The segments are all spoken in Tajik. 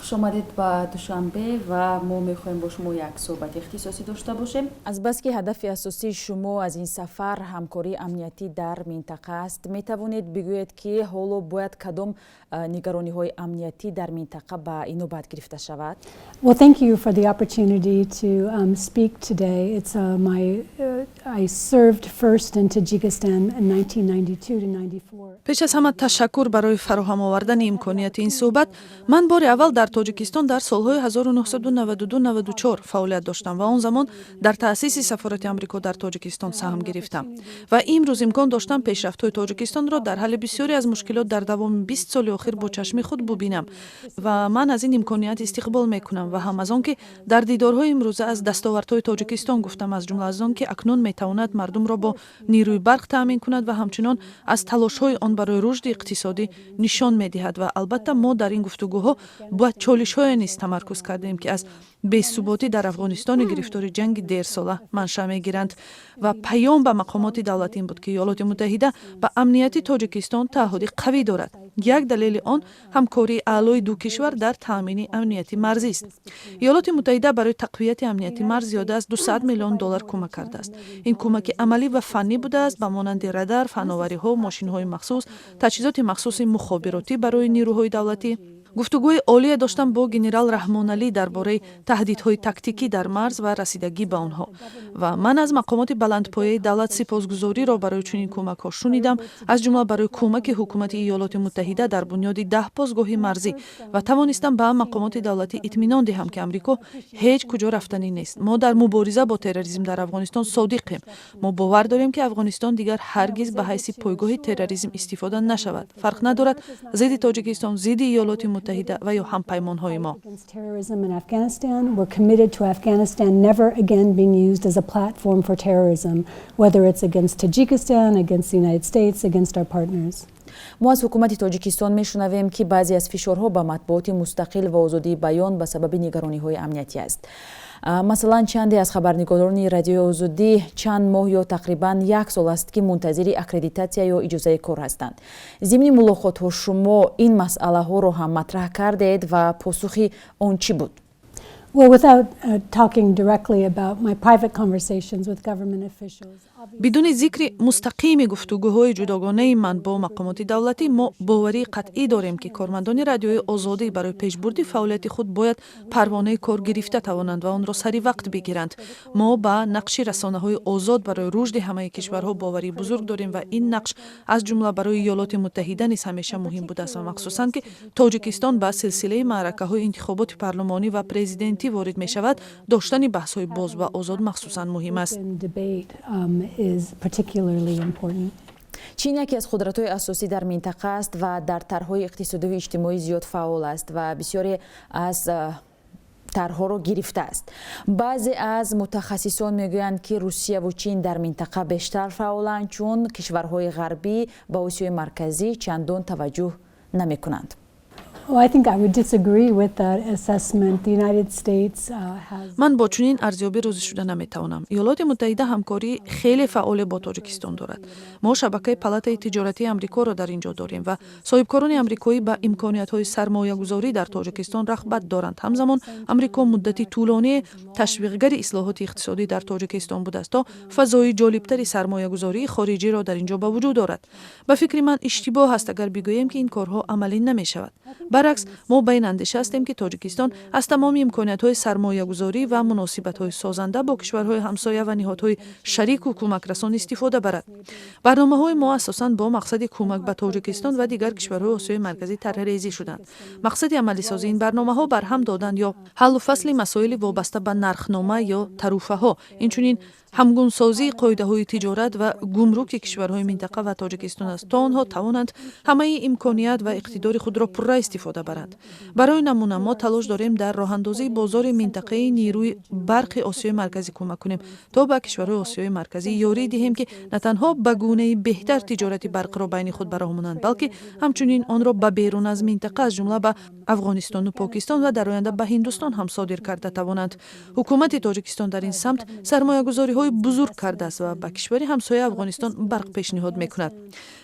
خوش آمدید به دوشنبه و ما میخوایم با شما یک صحبت اختصاصی داشته باشیم. از بس که هدف اساسی شما از این سفر همکاری امنیتی در منطقه است، میتوانید بگویید که حالا باید کدام نگرانی های امنیتی در منطقه به اینوبت گرفته شود؟ Well, thank you for the opportunity to speak today. It's I served first in Tajikistan in 1992 to 94. پیش از همه تشکر برای فراهم آوردن امکانیت این صحبت. من بار اول در تاجیکستان در سالهای 1992-94 فعالیت داشتم و آن زمان در تأسیس سفارت آمریکا در تاجیکستان سهم گرفتم و امروز امکان داشتم پیشرفت‌های تاجیکستان را در حل بسیاری از مشکلات در دوام 20 سال اخیر با چشم خود ببینم و من از این امکانیت استقبال میکنم و هم از آن که در دیدارهای امروزه از دستاوردهای تاجیکستان گفتم، از جمله از آن که اکنون میتواند مردم را با نیروی برق تامین کند و همچنین از تلاش‌های آن برای رشد اقتصادی نشان میدهد و البته ما در این گفتگوها با چالش‌های نیز تمرکز کردیم که از بی‌ثباتی در افغانستان گرفتار جنگ دیر ساله منشأ میگیرند و پیام به مقامات دولتی این بود که ایالات متحده به امنیت تاجیکستان تعهدی قوی دارد. یک دلیل آن همکاری اعلای دو کشور در تامین امنیت مرزی است. ایالات متحده برای تقویت امنیت مرز زیاده از 200 میلیون دلار کمک کرده است. این کمک عملی و فنی بوده است، به مانند رادار، فناوری‌ها، ماشین‌های مخصوص، تجهیزات مخصوص مخابراتی برای نیروهای دولتی. گفتگوی عالی داشتم با گنرال رحمانعلی درباره تهدیدهای تاکتیکی در مرز و رسیدگی به آنها و من از مقامات بلندپایه دولت سپاسگزاری را برای چنین کمک‌ها شنیدم، از جمله برای کمک حکومت ایالات متحده در بنیاد 10 پاسگاه مرزی و توانستم به مقامات دولتی اطمینان دهم که آمریکا هیچ کجا رفتنی نیست. ما در مبارزه با تروریسم در افغانستان صادقیم. ما باور داریم که افغانستان دیگر هرگز به حیث پایگاه تروریسم استفاده نشود. فرق ندارد ضد تاجیکستان، ضد ایالات متحده و یا همپیمان‌های ما. We're committed to Afghanistan never again being used as a platform for terrorism, whether it's against Tajikistan, against the United States, against our partners. ما از حکومت تاجیکستان میشنویم که بعضی از فشارها به مطبوعات مستقل و آزادی بیان به سبب نگرانی‌های امنیتی است. مثلا چندی از خبرنگاران رادیوی آزادی چند ماه یا تقریبا یک سال است که منتظر اکردیتاتسیا یا اجازه کار هستند. ضمن ملاقات شما این مسئله ها رو هم مطرح کردید و پاسخی آن چی بود؟ Well, without talking directly about my private conversations with government officials. بدون ذکر مستقیم گفتگوهای جداگانه من با مقامات دولتی، ما باوری قطعی داریم که کارمندان رادیوی آزادی برای پیشبرد فعالیت خود باید پروانه کار گرفته توانند و آن را سری وقت بگیرند. ما با نقش رسانه‌های آزاد برای رشد همه کشورها باوری بزرگ داریم و این نقش از جمله برای ایالات متحده نیز همیشه مهم بوده است و مخصوصاً که تاجیکستان با سلسله معرکه‌های انتخابات پارلمانی و پرزیدنتی وارد می شود، داشتن بحث‌های باز و آزاد مخصوصاً مهم است. چین یکی از قدرت‌های اساسی در منطقه است و در طرح‌های اقتصادی و اجتماعی زیاد فعال است و بسیاری از طرح‌ها را گرفته است. بعضی از متخصصان میگویند که روسیه و چین در منطقه بیشتر فعالند چون کشورهای غربی به آسیای مرکزی چندان توجه نمی‌کنند. I think I would disagree with that assessment. The United States has من با چنین ارزیابی روزی شده نمیتوانم. ایالات متحده همکاری خیلی فعال با تاجیکستان دارد. ما شبکه پالاتای تجارتی آمریکا را در اینجا داریم و صاحبکاران آمریکایی با امکانیت‌های سرمایه‌گذاری در تاجیکستان رغبت دارند. همزمان آمریکا مدتی طولانی تشویقگر اصلاحات اقتصادی در تاجیکستان بوده است تا فضای جالبتری سرمایه‌گذاری خارجی را در اینجا به وجود دارد. به فکر من اشتباه است اگر بگوییم که این کارها عملی نمی‌شود. برعکس ما به این اندیشه هستیم که تاجیکستان از تمام امکانیت‌های سرمایه‌گذاری و مناسبت‌های سازنده با کشورهای همسایه و نهادهای شریک و کمک رسان استفاده برد. برنامه‌های ما اساساً با مقصد کمک به تاجیکستان و دیگر کشورهای آسیای مرکزی طرح‌ریزی شدند. مقصد عملی سازی این برنامه‌ها برهم دادن یا حل و فصل مسائل وابسته به نرخنامه یا تعرفه‌ها، اینچنین همگونسازی قاعده‌های تجارت و گمرک کشورهای منطقه و تاجیکستان است تا آنها توانند همه امکانیت و اقتدار خود را پررای استفاده برند. برای نمونه ما تلاش داریم در راه اندازی بازار منطقه نیروی برق آسیای مرکزی کمک کنیم تا به کشورهای آسیای مرکزی یاری دهیم که نه تنها به گونه بهتر تجارت برق را بین خود برآورند بلکه همچنین آن را به بیرون از منطقه از جمله به افغانستان و پاکستان و در آینده به هندوستان هم صادر کرده توانند. حکومت تاجیکستان در این سمت سرمایه‌گذاری‌های بزرگ کرده است و به کشور همسایه افغانستان برق پیشنهاد میکند.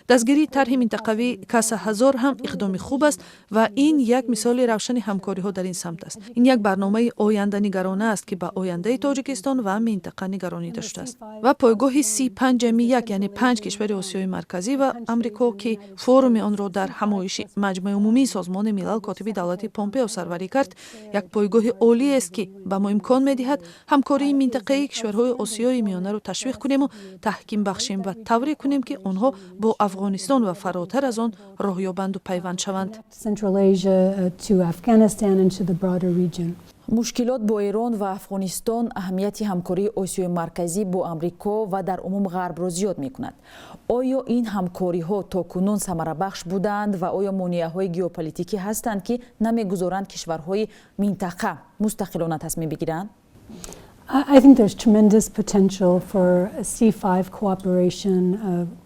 دستگیری طرح منطقوی کاس هزار هم اقدام خوب است و ин як мисоли равшани ҳамкориҳо дар ин самт аст. ин як барномаи оянданигарона аст ки ба ояндаи Тоҷикистон ва минтақа нигаронида шудааст. ва пойгоҳи 35 яъне 5 кишвари Осиёи марказӣ ва Амрико ки форуми онро дар ҳамоиши маҷмӯи умумии созмони милал котиби давлати Помпео сарварӣ кард, як пойгоҳи олиест ки ба мо имкон медиҳад ҳамкории минтақаи кишварҳои Осиёи миёнаро ташвиқ кунему таҳким бахшем ва тавре кунем ки онҳо бо Афғонистон ва фаротар аз он роҳ ёбанду пайванд шаванд. Central Asia to Afghanistan and to the broader region. мушкилот бо Эрон ва Афғонистон аҳамияти ҳамкории Осиёи марказӣ бо Амрико ва дар умум Ғарбро зиёд мекунад. Оё ин ҳамкориҳо то кунун самарабахш буданд ва оё монеаҳои геополитикӣ ҳастанд ки намегузоранд кишварҳои минтақа мустақилона тасмим бигиранд? I think there's tremendous potential for C5 cooperation,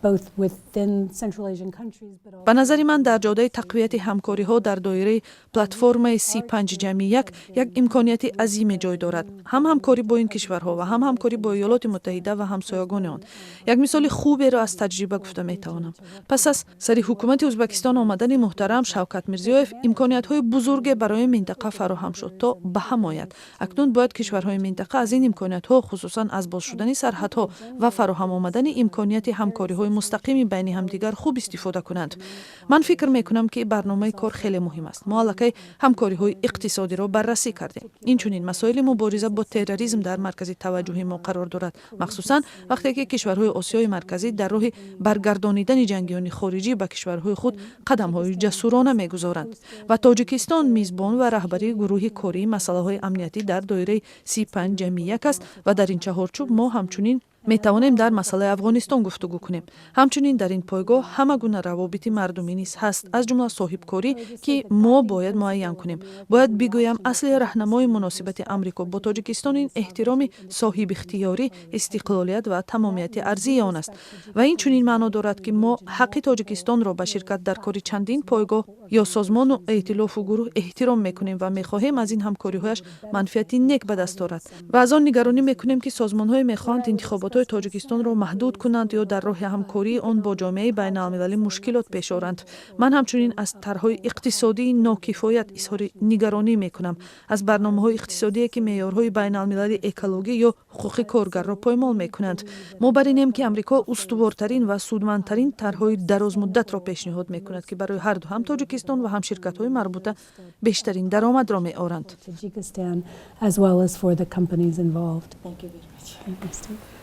both within Central Asian countries, but also... ба назари ман дар ҷодаи тақвияти ҳамкориҳо дар доираи платформаи C5-1 як имконияти азиме ҷой дорад. ҳам ҳамкорӣ бо ин кишварҳо ва ҳам ҳамкорӣ бо Иёлоти Муттаҳида ва ҳамсоягони он. Як мисоли хуберо аз таҷриба гуфта метавонам. Пас аз сари ҳукумати Ӯзбекистон омадани муҳтарам Шавкат Мирзиёев, имкониятҳои бузурге барои минтақа фароҳам шуд то ба ҳам ояд. Акнун бояд кишварҳои минтақа аз ин имкониятҳо, хусусан аз боз шудани сарҳадҳо ва фароҳам омадани имконияти ҳамкориҳои мустақими байни ҳамдигар хуб истифода кунанд. Ман фикр мекунам ки барномаи кор хеле муҳим аст. Мо аллакай ҳамкориҳои иқтисодиро баррасӣ кардем. Инчунин масоили мубориза бо терроризм дар маркази таваҷҷуҳи мо қарор дорад, махсусан вақте ки кишварҳои Осиёи марказӣ дар роҳи баргардонидани ҷангиёни хориҷӣ ба кишварҳои худ қадамҳои ҷасурона мегузоранд. Ва Тоҷикистон мизбон ва раҳбарии гурӯҳи кории масъалаҳои амнияти дар доираи C5-1 аст ва дар ин чаҳорчӯб мо ҳамчунин метавонем дар масъалаи Афғонистон гуфтугӯ кунем. Ҳамчунин дар ин пойгоҳ ҳама гуна равобити мардумӣ низ ҳаст, аз ҷумла соҳибкорӣ ки мо бояд муайян кунем. Бояд бигӯям асли раҳнамои муносибати Амрико бо Тоҷикистон ин эҳтироми соҳибихтиёрӣ, истиқлолият ва тамомияти арзии он аст. Ва инчунин маъно дорад ки мо ҳаққи Тоҷикистонро ба ширкат дар кори чандин пойгоҳ ё созмону эътилофу гурӯҳ эҳтиром мекунем ва мехоҳем аз ин ҳамкориҳояш манфиати нек ба даст орад. Ва аз он нигаронӣ мекунем ки созмонҳое мехоҳанд интихоботи Тоҷикистонро маҳдуд кунанд ё дар роҳи ҳамкории он бо ҷомеаи байналмилалӣ мушкилот пеш оранд. Ман ҳамчунин аз тарҳҳои иқтисодии нокифоят изҳори нигаронӣ мекунам. Аз барномаҳои иқтисодие ки меъёрҳои байналмилалии экологӣ ё ҳуқуқи коргарро поймол мекунанд. Мо бар инем ки Амрико устувортарин ва судмандтарин тарҳҳои дарозмуддатро пешниҳод мекунад ки барои ҳарду ҳам Тоҷикистон ва ҳам ширкатҳои марбута бештарин даромадро меоранд. Tajikistan as well as for the companies involved. Thank you very much.